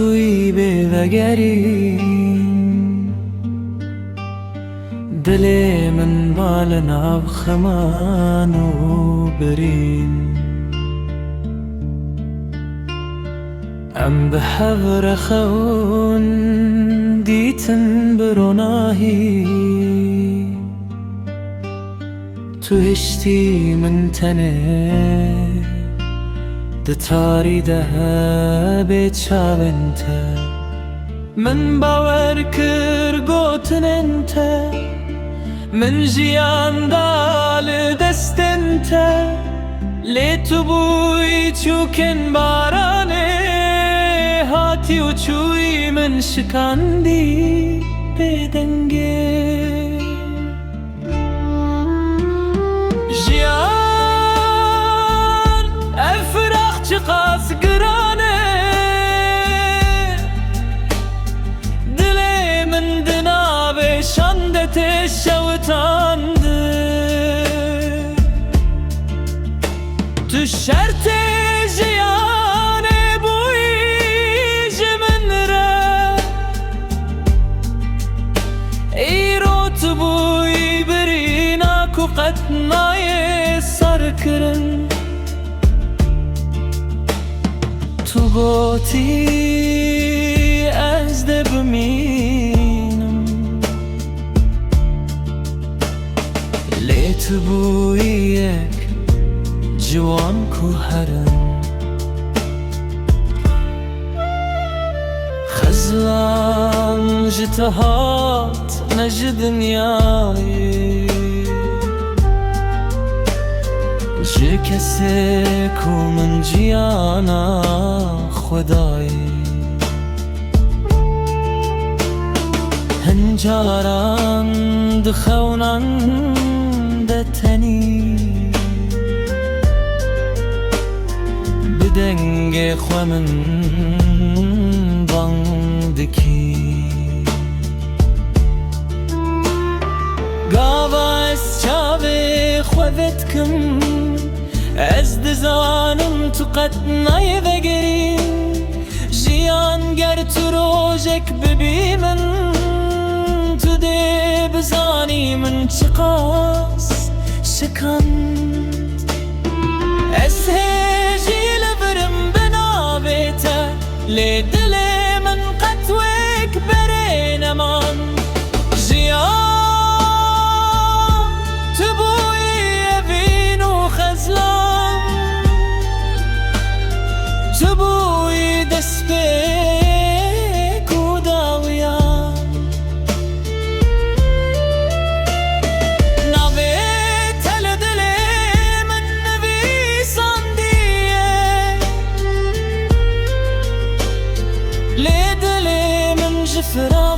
توی بگری دل من مال ناو خمان و برین ام به حور خون دیتن بروناهی تو هشتی من تنه دتاری ده بچاونته من باور کر گوتن انته من جیان دال دستنته لی تو بوی چوکن بارانه هاتی و چوی من شکاندی بدنگه جیان افراخ چقاس گرانه دل من دناوه شانده شوتانده تو شرط جیان بوی جمن را ایرو تو بوی برینا کو قطنای سر کرن تو گوتی از ده بمینم لی تو بوی یک جوان کو هرن خزلان جتهات نج دنیای جه کسی کو من جیانا خدای هنجاران دخونان دتنی بدنگ خو من باندکی گاوا از چاوه خوت کم از دزانم تو قطنای دگری جیان گر تو روژک ببی من تو ده بزانی من چقاس شکند از هجی لبرم بنابیتا لی دل من قطوک بره نمان جیان تو بوی اوین و خزلان تو بوی دست به کوداویان ناوی تل دل من نویسان دیه لی دل من جفران